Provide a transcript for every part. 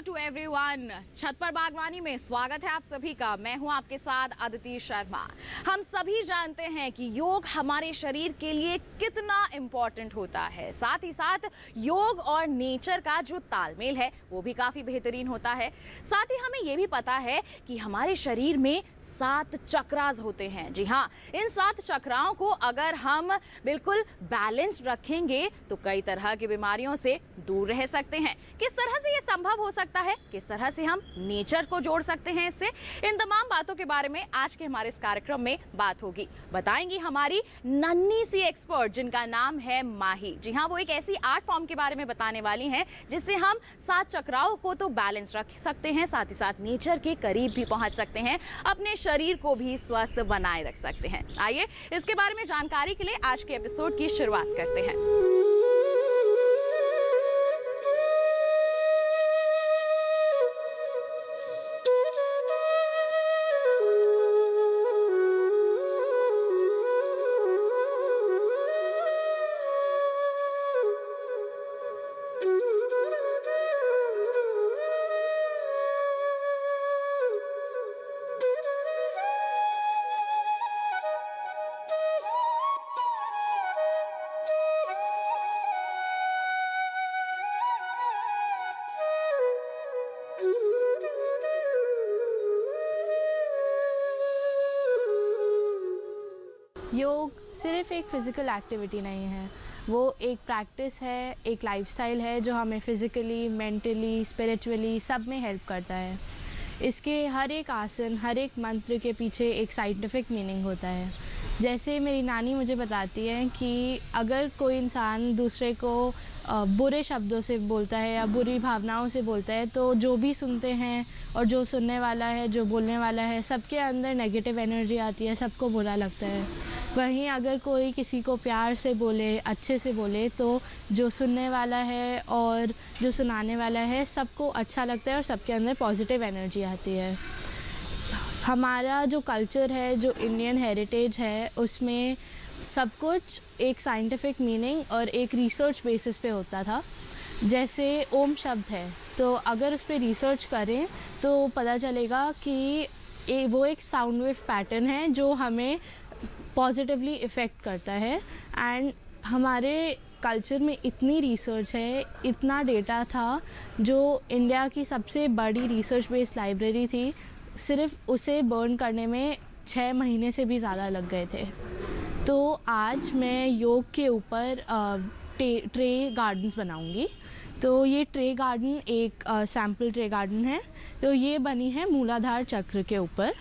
To everyone. छत पर बागवानी में स्वागत है आप सभी का। मैं हूं आपके साथ अदिति शर्मा। हम सभी जानते हैं कि योग हमारे शरीर के लिए कितना इम्पोर्टेंट होता है। साथ ही साथ योग और नेचर का जो तालमेल है वो भी काफ़ी बेहतरीन होता है। साथ ही हमें ये भी पता है कि हमारे शरीर में 7 चक्रास होते हैं। जी हाँ, इन 7 चक्राओं को अगर हम बिल्कुल बैलेंस रखेंगे तो कई तरह की बीमारियों से दूर रह सकते हैं। किस तरह से ये संभव हो सकता है, किस तरह से हम नेचर को जोड़ सकते हैं इससे, इन तमाम बातों के बारे में आज के हमारे इस कार्यक्रम में बात होगी। बताएंगी हमारी नन्ही सी एक्सपर्ट जिनका नाम है माही। जी हाँ, वो एक ऐसी आर्ट फॉर्म के बारे में बताने वाली हैं जिससे हम 7 चक्राओं को तो बैलेंस रख सकते हैं, साथ ही साथ नेचर के करीब भी पहुंच सकते हैं, अपने शरीर को भी स्वस्थ बनाए रख सकते हैं। आइए इसके बारे में जानकारी के लिए आज के एपिसोड की शुरुआत करते हैं। योग सिर्फ एक फ़िज़िकल एक्टिविटी नहीं है, वो एक प्रैक्टिस है, एक लाइफस्टाइल है जो हमें फ़िज़िकली, मेंटली, स्पिरिचुअली सब में हेल्प करता है। इसके हर एक आसन, हर एक मंत्र के पीछे एक साइंटिफिक मीनिंग होता है। जैसे मेरी नानी मुझे बताती है कि अगर कोई इंसान दूसरे को बुरे शब्दों से बोलता है या बुरी भावनाओं से बोलता है तो जो भी सुनते हैं और जो सुनने वाला है, जो बोलने वाला है, सबके अंदर नेगेटिव एनर्जी आती है, सबको बुरा लगता है। वहीं अगर कोई किसी को प्यार से बोले, अच्छे से बोले तो जो सुनने वाला है और जो सुनाने वाला है सबको अच्छा लगता है और सबके अंदर पॉजिटिव एनर्जी आती है। हमारा जो कल्चर है, जो इंडियन हेरिटेज है, उसमें सब कुछ एक साइंटिफिक मीनिंग और एक रिसर्च बेसिस पे होता था। जैसे ओम शब्द है तो अगर उस पर रिसर्च करें तो पता चलेगा कि वो एक साउंड वेव पैटर्न है जो हमें पॉजिटिवली इफ़ेक्ट करता है। एंड हमारे कल्चर में इतनी रिसर्च है, इतना डेटा था, जो इंडिया की सबसे बड़ी रिसर्च बेस्ड लाइब्रेरी थी, सिर्फ उसे बर्न करने में 6 महीने से भी ज़्यादा लग गए थे। तो आज मैं योग के ऊपर ट्रे गार्डन्स बनाऊंगी। तो ये ट्रे गार्डन एक सैम्पल ट्रे गार्डन है। तो ये बनी है मूलाधार चक्र के ऊपर।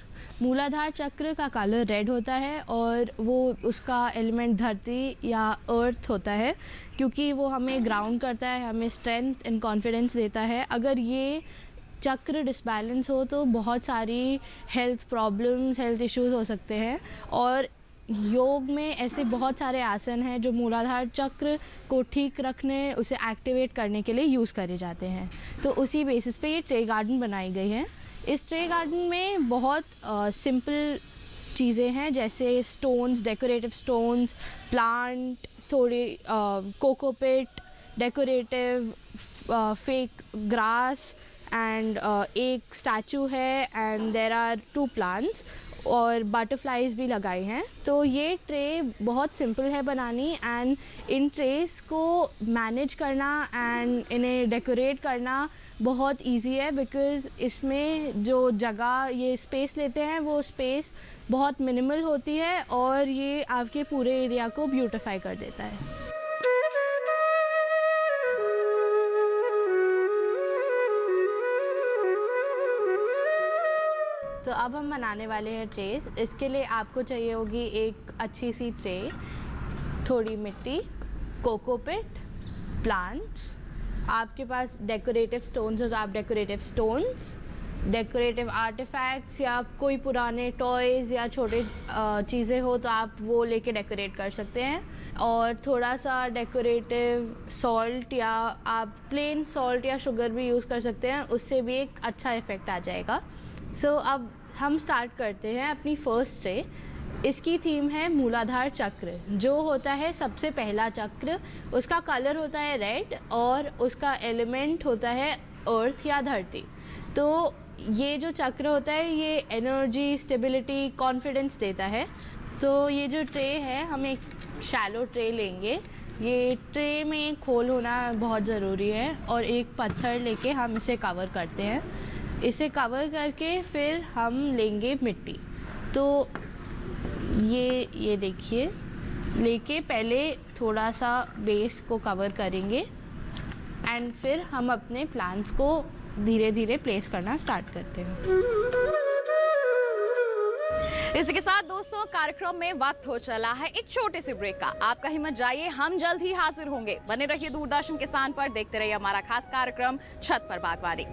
मूलाधार चक्र का कलर रेड होता है और वो उसका एलिमेंट धरती या अर्थ होता है, क्योंकि वो हमें ग्राउंड करता है, हमें स्ट्रेंथ एंड कॉन्फिडेंस देता है। अगर ये चक्र डिसबैलेंस हो तो बहुत सारी हेल्थ प्रॉब्लम्स, हेल्थ इश्यूज हो सकते हैं। और योग में ऐसे बहुत सारे आसन हैं जो मूलाधार चक्र को ठीक रखने, उसे एक्टिवेट करने के लिए यूज़ करे जाते हैं। तो उसी बेसिस पे ये ट्रे गार्डन बनाई गई है। इस ट्रे गार्डन में बहुत सिंपल चीज़ें हैं, जैसे स्टोन्स, डेकोरेटिव स्टोन्स, प्लांट, थोड़ी cocopeat, decorative fake grass and एक स्टैचू है एंड देयर आर 2 प्लांट्स और बटरफ्लाइज भी लगाई हैं। तो ये ट्रे बहुत सिंपल है बनानी एंड इन ट्रेस को मैनेज करना एंड इन्हें डेकोरेट करना बहुत इजी है, बिकॉज़ इसमें जो जगह ये स्पेस लेते हैं वो स्पेस बहुत मिनिमल होती है और ये आपके पूरे एरिया को ब्यूटिफाई कर देता है। तो अब हम बनाने वाले हैं ट्रेस। इसके लिए आपको चाहिए होगी एक अच्छी सी ट्रे, थोड़ी मिट्टी, कोकोपिट, प्लांट्स, आपके पास डेकोरेटिव स्टोन्स हो तो आप डेकोरेटिव स्टोन्स, डेकोरेटिव आर्टिफैक्ट्स या कोई पुराने टॉयज़ या छोटे चीज़ें हो तो आप वो लेके डेकोरेट कर सकते हैं। और थोड़ा सा डेकोरेटिव सॉल्ट या आप प्लेन सॉल्ट या शुगर भी यूज़ कर सकते हैं, उससे भी एक अच्छा इफ़ेक्ट आ जाएगा। सो अब हम स्टार्ट करते हैं अपनी फर्स्ट ट्रे। इसकी थीम है मूलाधार चक्र, जो होता है सबसे पहला चक्र। उसका कलर होता है रेड और उसका एलिमेंट होता है अर्थ या धरती। तो ये जो चक्र होता है ये एनर्जी, स्टेबिलिटी, कॉन्फिडेंस देता है। तो ये जो ट्रे है, हम एक शैलो ट्रे लेंगे। ये ट्रे में एक होल होना बहुत ज़रूरी है और एक पत्थर लेके हम इसे कवर करते हैं। इसे कवर करके फिर हम लेंगे मिट्टी। तो ये देखिए, लेके पहले थोड़ा सा बेस को कवर करेंगे एंड फिर हम अपने प्लांट्स को धीरे धीरे प्लेस करना स्टार्ट करते हैं। इसी के साथ दोस्तों कार्यक्रम में वक्त हो चला है एक छोटे से ब्रेक का। आप कहीं मत जाइए, हम जल्द ही हाजिर होंगे। बने रहिए दूरदर्शन किसान पर, देखते रहिए हमारा खास कार्यक्रम छत पर बागवानी।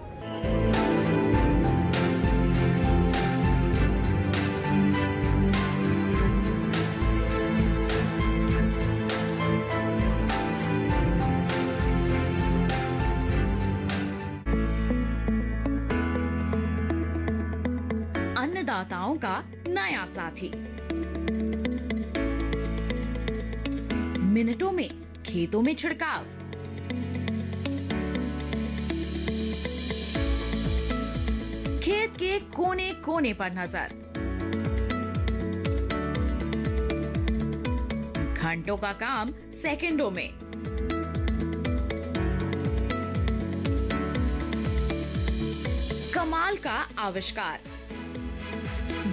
अन्नदाताओं का नया साथी, मिनटों में खेतों में छिड़काव, खेत के कोने कोने पर नजर, घंटों का काम सेकंडों में। कमाल का आविष्कार।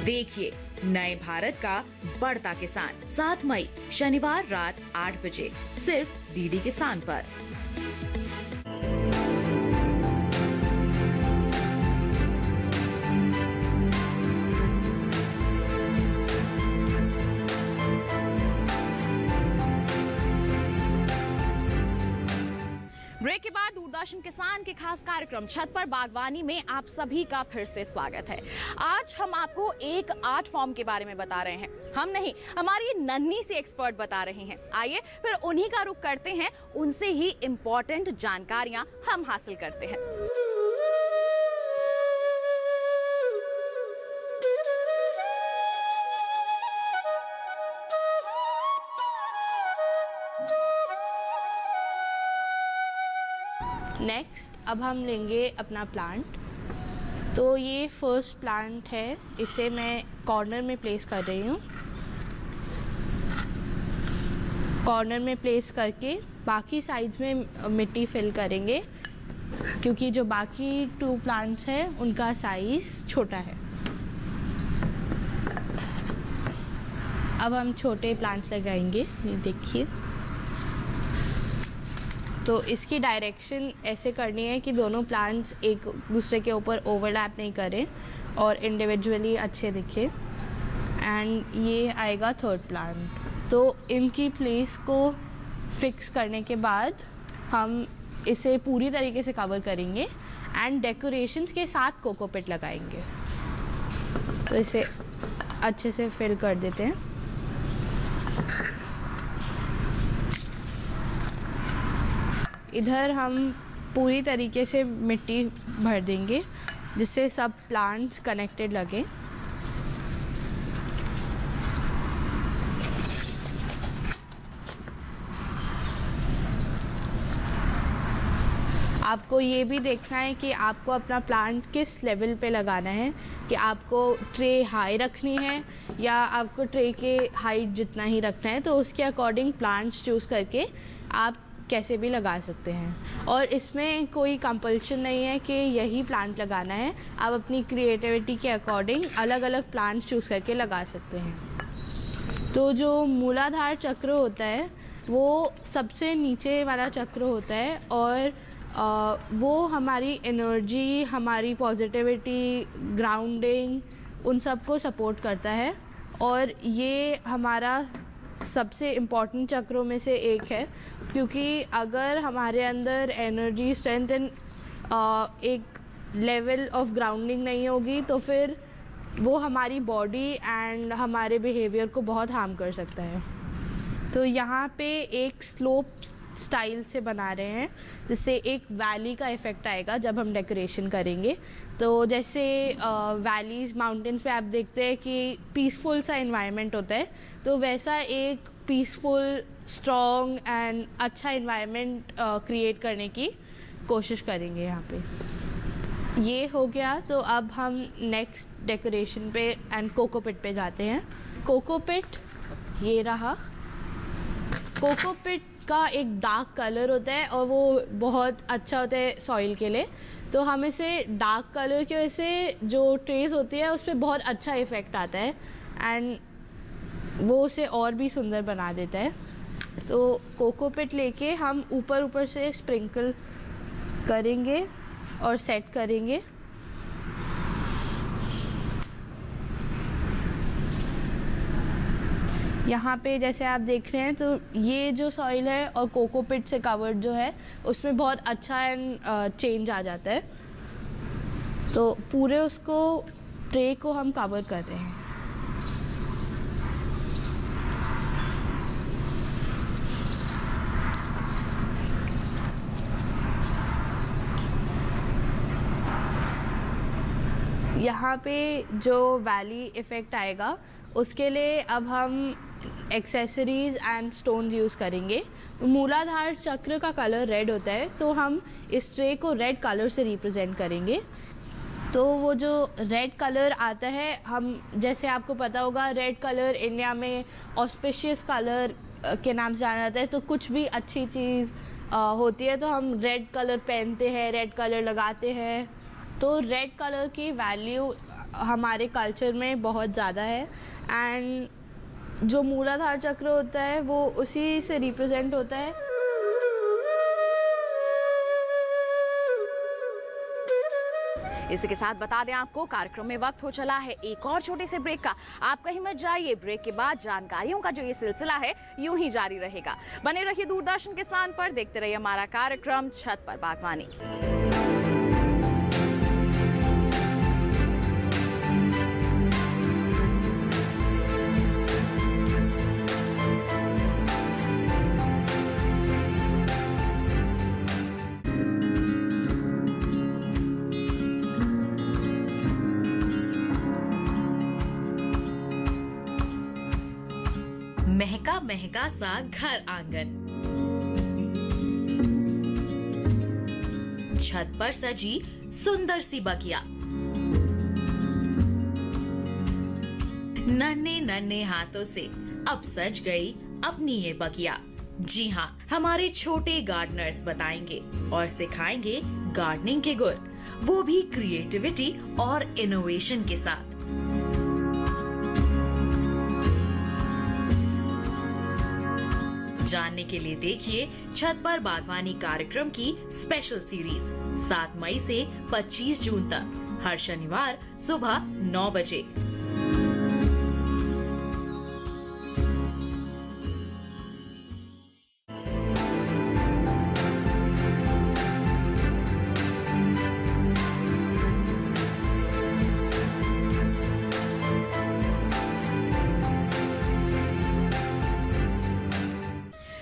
देखिए नए भारत का बढ़ता किसान, 7 मई शनिवार रात 8 बजे सिर्फ डीडी किसान पर। ब्रेक के बाद दूरदर्शन किसान के खास कार्यक्रम छत पर बागवानी में आप सभी का फिर से स्वागत है। आज हम आपको एक आर्ट फॉर्म के बारे में बता रहे हैं। हम नहीं, हमारी नन्ही सी एक्सपर्ट बता रही हैं। आइए फिर उन्हीं का रुख करते हैं, उनसे ही इम्पोर्टेंट जानकारियां हम हासिल करते हैं। नेक्स्ट अब हम लेंगे अपना प्लांट। तो ये फर्स्ट प्लांट है, इसे मैं कॉर्नर में प्लेस कर रही हूँ। कॉर्नर में प्लेस करके बाकी साइड्स में मिट्टी फिल करेंगे, क्योंकि जो बाकी 2 प्लांट्स हैं उनका साइज़ छोटा है। अब हम छोटे प्लांट्स लगाएंगे, ये देखिए। तो इसकी डायरेक्शन ऐसे करनी है कि दोनों प्लांट्स एक दूसरे के ऊपर ओवरलैप नहीं करें और इंडिविजुअली अच्छे दिखे। एंड ये आएगा थर्ड प्लांट। तो इनकी प्लेस को फिक्स करने के बाद हम इसे पूरी तरीके से कवर करेंगे एंड डेकोरेशंस के साथ कोकोपिट लगाएंगे। तो इसे अच्छे से फिल कर देते हैं। इधर हम पूरी तरीके से मिट्टी भर देंगे जिससे सब प्लांट्स कनेक्टेड लगे। आपको ये भी देखना है कि आपको अपना प्लांट किस लेवल पे लगाना है, कि आपको ट्रे हाई रखनी है या आपको ट्रे के हाइट जितना ही रखना है। तो उसके अकॉर्डिंग प्लांट्स चूज़ करके आप कैसे भी लगा सकते हैं। और इसमें कोई कंपल्शन नहीं है कि यही प्लांट लगाना है, आप अपनी क्रिएटिविटी के अकॉर्डिंग अलग अलग प्लांट्स चूज़ करके लगा सकते हैं। तो जो मूलाधार चक्र होता है वो सबसे नीचे वाला चक्र होता है और वो हमारी एनर्जी, हमारी पॉजिटिविटी, ग्राउंडिंग, उन सब को सपोर्ट करता है। और ये हमारा सबसे इम्पॉर्टेंट चक्रों में से एक है, क्योंकि अगर हमारे अंदर एनर्जी, स्ट्रेंथ एंड एक लेवल ऑफ ग्राउंडिंग नहीं होगी तो फिर वो हमारी बॉडी एंड हमारे बिहेवियर को बहुत हार्म कर सकता है। तो यहाँ पे एक स्लोप स्टाइल से बना रहे हैं जिससे एक वैली का इफ़ेक्ट आएगा जब हम डेकोरेशन करेंगे। तो जैसे वैलीज, माउंटेन्स पे आप देखते हैं कि पीसफुल सा इन्वायरमेंट होता है, तो वैसा एक पीसफुल, स्ट्रॉन्ग एंड अच्छा इन्वायरमेंट क्रिएट करने की कोशिश करेंगे यहाँ पे। ये हो गया, तो अब हम नेक्स्ट डेकोरेशन पे एंड कोकोपिट पे जाते हैं। कोकोपिट ये रहा। कोकोपिट का एक डार्क कलर होता है और वो बहुत अच्छा होता है सॉइल के लिए, तो हम इसे डार्क कलर की वजह से जो ट्रेस होती है उस पर बहुत अच्छा इफ़ेक्ट आता है एंड वो उसे और भी सुंदर बना देता है। तो कोकोपिट लेके हम ऊपर से स्प्रिंकल करेंगे और सेट करेंगे। यहाँ पे जैसे आप देख रहे हैं, तो ये जो सॉइल है और कोकोपिट से कवर्ड जो है उसमें बहुत अच्छा एंड चेंज आ जाता है। तो पूरे उसको ट्रे को हम कवर कर रहे हैं। यहाँ पे जो वैली इफ़ेक्ट आएगा उसके लिए अब हम एक्सेसरीज़ एंड स्टोन्स यूज़ करेंगे। मूलाधार चक्र का कलर रेड होता है, तो हम इस ट्रे को रेड कलर से रिप्रेजेंट करेंगे। तो वो जो रेड कलर आता है, हम जैसे आपको पता होगा रेड कलर इंडिया में ऑस्पिशियस कलर के नाम से जाना जाता है। तो कुछ भी अच्छी चीज़ होती है तो हम रेड कलर पहनते हैं, रेड कलर लगाते हैं। तो रेड कलर की वैल्यू हमारे कल्चर में बहुत ज़्यादा है एंड जो मूलाधार चक्र होता है वो उसी से रिप्रेजेंट होता है। इसी के साथ बता दें आपको कार्यक्रम में वक्त हो चला है एक और छोटे से ब्रेक का। आप कहीं मत जाइए, ब्रेक के बाद जानकारियों का जो ये सिलसिला है यूं ही जारी रहेगा। बने रहिए दूरदर्शन के स्थान पर, देखते रहिए हमारा कार्यक्रम छत पर बागवानी। महका महका सा घर आंगन, छत पर सजी सुंदर सी बगिया, नन्हे नन्हे हाथों से अब सज गई अपनी ये बगिया। जी हाँ, हमारे छोटे गार्डनर्स बताएंगे और सिखाएंगे गार्डनिंग के गुर, वो भी क्रिएटिविटी और इनोवेशन के साथ। जानने के लिए देखिए छत पर बागवानी कार्यक्रम की स्पेशल सीरीज 7 मई से 25 जून तक, हर शनिवार सुबह 9 बजे।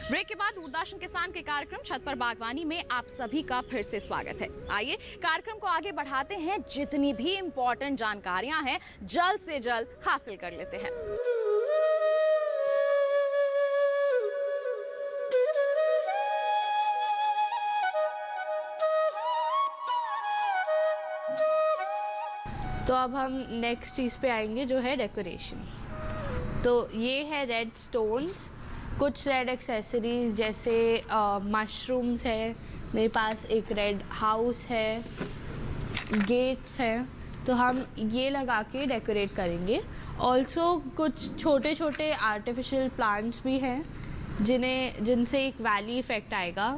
ब्रेक के बाद दूरदर्शन किसान के कार्यक्रम छत पर बागवानी में आप सभी का फिर से स्वागत है। आइए कार्यक्रम को आगे बढ़ाते हैं, जितनी भी इम्पोर्टेंट जानकारियां हैं जल्द से जल्द हासिल कर लेते हैं। तो अब हम नेक्स्ट चीज़ पे आएंगे जो है डेकोरेशन। तो ये है रेड स्टोन्स, कुछ रेड एक्सेसरीज जैसे मशरूम्स है, मेरे पास एक रेड हाउस है, गेट्स हैं, तो हम ये लगा के डेकोरेट करेंगे। ऑल्सो कुछ छोटे छोटे आर्टिफिशियल प्लांट्स भी हैं जिनसे एक वैली इफ़ेक्ट आएगा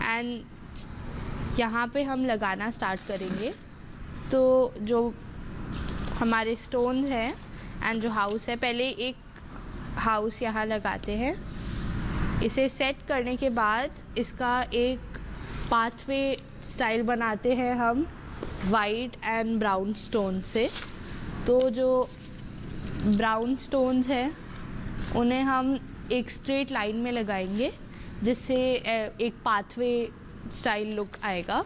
एंड यहाँ पे हम लगाना स्टार्ट करेंगे। तो जो हमारे स्टोन्स हैं एंड जो हाउस है, पहले एक हाउस यहाँ लगाते हैं। इसे सेट करने के बाद इसका एक पाथवे स्टाइल बनाते हैं हम वाइट एंड ब्राउन स्टोन से। तो जो ब्राउन स्टोन्स हैं उन्हें हम एक स्ट्रेट लाइन में लगाएंगे जिससे एक पाथवे स्टाइल लुक आएगा।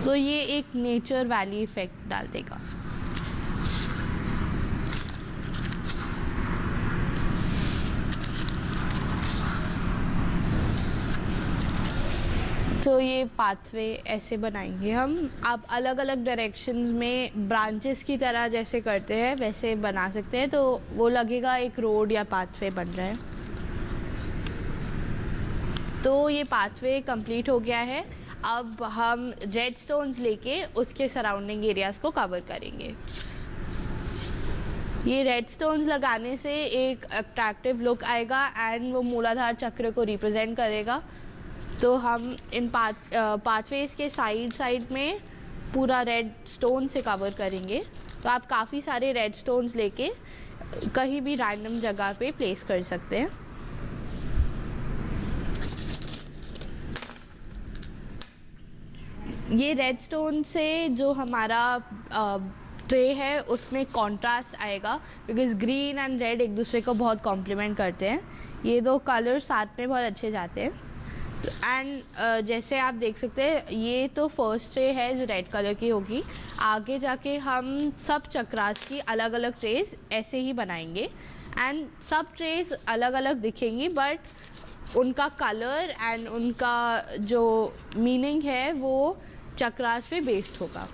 तो ये एक नेचर वैली इफेक्ट डाल देगा। तो ये पाथवे ऐसे बनाएंगे हम। आप अलग अलग डायरेक्शंस में ब्रांचेस की तरह जैसे करते हैं वैसे बना सकते हैं, तो वो लगेगा एक रोड या पाथवे बन रहा है। तो ये पाथवे कंप्लीट हो गया है। अब हम रेड स्टोन्स लेके उसके सराउंडिंग एरियाज़ को कवर करेंगे। ये रेड स्टोन्स लगाने से एक अट्रैक्टिव लुक आएगा एंड वो मूलाधार चक्र को रिप्रेजेंट करेगा। तो हम इन पाथवेज के साइड में पूरा रेड स्टोन से कवर करेंगे। तो आप काफ़ी सारे रेड स्टोन्स लेके कहीं भी रैंडम जगह पे प्लेस कर सकते हैं। ये रेड स्टोन से जो हमारा ट्रे है उसमें कॉन्ट्रास्ट आएगा, बिकॉज़ ग्रीन एंड रेड एक दूसरे को बहुत कॉम्प्लीमेंट करते हैं। ये दो कलर साथ में बहुत अच्छे जाते हैं। एंड जैसे आप देख सकते हैं ये तो फर्स्ट ट्रे है जो रेड कलर की होगी। आगे जाके हम सब चक्रास की अलग अलग ट्रेस ऐसे ही बनाएंगे एंड सब ट्रेस अलग अलग दिखेंगी, बट उनका कलर एंड उनका जो मीनिंग है वो चक्रास पे बेस्ड होगा।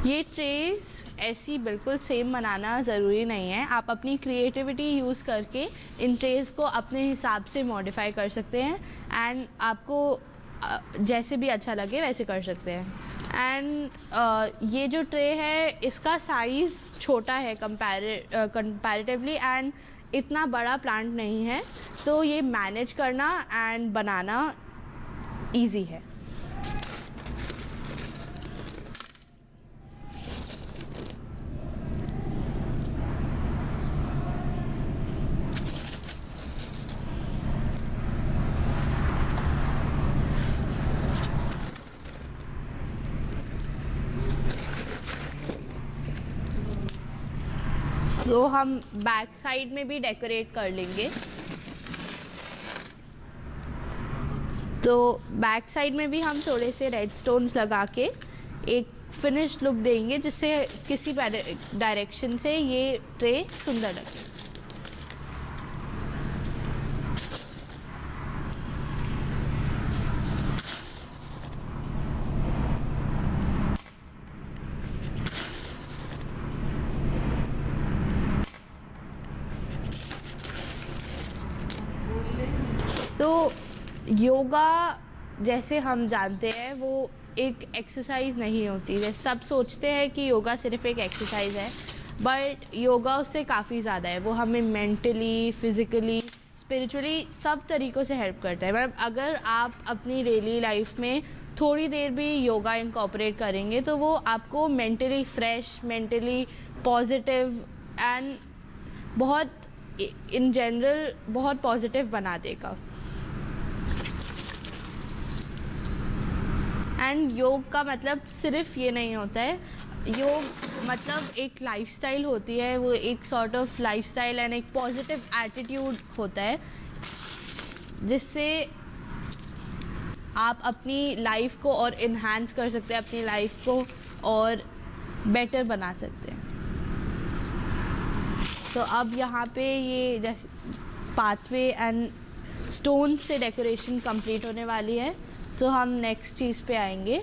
ये ट्रेस ऐसी बिल्कुल सेम बनाना ज़रूरी नहीं है। आप अपनी क्रिएटिविटी यूज़ करके इन ट्रेस को अपने हिसाब से मॉडिफाई कर सकते हैं एंड आपको जैसे भी अच्छा लगे वैसे कर सकते हैं। एंड ये जो ट्रे है इसका साइज़ छोटा है कंपैरेटिवली एंड इतना बड़ा प्लांट नहीं है, तो ये मैनेज करना एंड बनाना इजी है। तो हम बैक साइड में भी डेकोरेट कर लेंगे। तो बैक साइड में भी हम थोड़े से रेड स्टोन्स लगा के एक फिनिश लुक देंगे, जिससे किसी डायरेक्शन से ये ट्रे सुंदर लगे। तो योगा जैसे हम जानते हैं वो एक एक्सरसाइज नहीं होती। जैसे सब सोचते हैं कि योगा सिर्फ एक एक्सरसाइज है, बट योगा उससे काफ़ी ज़्यादा है। वो हमें मेंटली, फिज़िकली, स्पिरिचुअली सब तरीक़ों से हेल्प करता है। मतलब अगर आप अपनी डेली लाइफ में थोड़ी देर भी योगा इनकॉर्पोरेट करेंगे तो वो आपको mentally fresh, mentally positive and बहुत इन जनरल बहुत पॉजिटिव बना देगा। एंड योग का मतलब सिर्फ ये नहीं होता है। योग मतलब एक लाइफस्टाइल होती है, वो एक सॉर्ट ऑफ लाइफस्टाइल एंड एक पॉजिटिव एटीट्यूड होता है, जिससे आप अपनी लाइफ को और इन्हांस कर सकते हैं, अपनी लाइफ को और बेटर बना सकते हैं। तो अब यहाँ पे ये जैसे पाथवे एंड स्टोन से डेकोरेशन कंप्लीट होने वाली है, तो हम नेक्स्ट चीज़ पे आएंगे,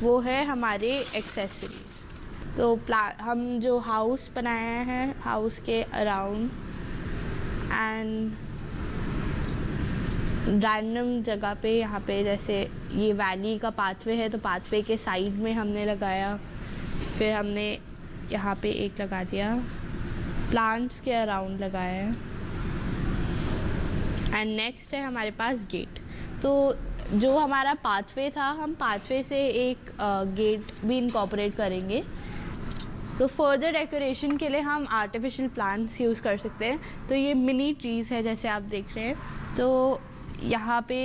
वो है हमारे एक्सेसरीज़। तो हम जो हाउस बनाया है, हाउस के अराउंड एंड रैंडम जगह पे, यहाँ पे जैसे ये वैली का पाथवे है तो पाथवे के साइड में हमने लगाया, फिर हमने यहाँ पे एक लगा दिया, प्लांट्स के अराउंड लगाया है। एंड नेक्स्ट है हमारे पास गेट। तो जो हमारा पाथवे था, हम पाथवे से एक गेट भी इनकॉर्पोरेट करेंगे। तो फर्दर डेकोरेशन के लिए हम आर्टिफिशियल प्लांट्स यूज़ कर सकते हैं। तो ये मिनी ट्रीज़ है जैसे आप देख रहे हैं। तो यहाँ पे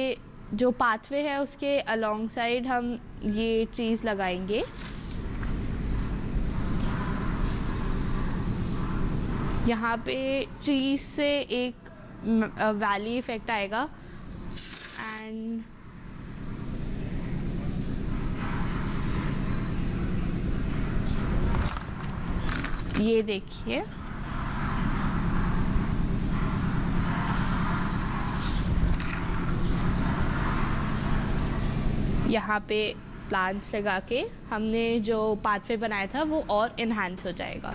जो पाथवे है उसके अलोंग साइड हम ये ट्रीज़ लगाएंगे। यहाँ पे ट्रीज से एक वैली इफेक्ट आएगा एंड ये देखिए यहाँ पे प्लांट्स लगा के हमने जो पाथवे बनाया था वो और इन्हांस हो जाएगा।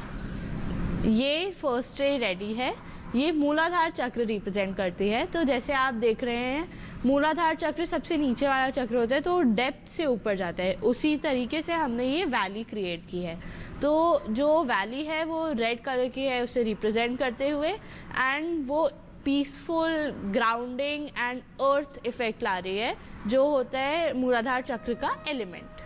ये फर्स्ट ट्रे रेडी है। ये मूलाधार चक्र रिप्रेजेंट करती है। तो जैसे आप देख रहे हैं, मूलाधार चक्र सबसे नीचे वाला चक्र होता है, तो डेप्थ से ऊपर जाता है। उसी तरीके से हमने ये वैली क्रिएट की है। तो जो वैली है वो रेड कलर की है, उसे रिप्रेजेंट करते हुए, एंड वो peaceful grounding and earth effect ला रही है, जो होता है मूलाधार चक्र का एलिमेंट।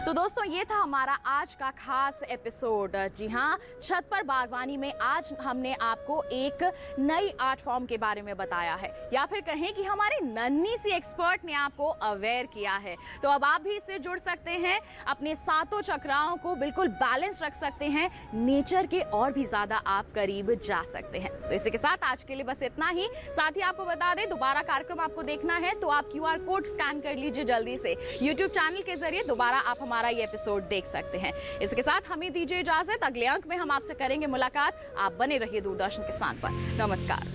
तो दोस्तों, ये था हमारा आज का खास एपिसोड। जी हाँ, छत पर बागवानी में आज हमने आपको एक नई आर्ट फॉर्म के बारे में बताया है, या फिर कहें कि हमारी नन्ही सी एक्सपर्ट ने आपको अवेयर किया है। तो अब आप भी इससे जुड़ सकते हैं, अपने सातों चक्राओं को बिल्कुल बैलेंस रख सकते हैं, नेचर के और भी ज्यादा आप करीब जा सकते हैं। तो इसी के साथ आज के लिए बस इतना ही। साथ ही आपको बता दें, दोबारा कार्यक्रम आपको देखना है तो आप QR कोड स्कैन कर लीजिए जल्दी से। YouTube चैनल के जरिए दोबारा आप हमारा ये एपिसोड देख सकते हैं। इसके साथ हमें दीजिए इजाजत। अगले अंक में हम आपसे करेंगे मुलाकात। आप बने रहिए दूरदर्शन किसान पर। नमस्कार।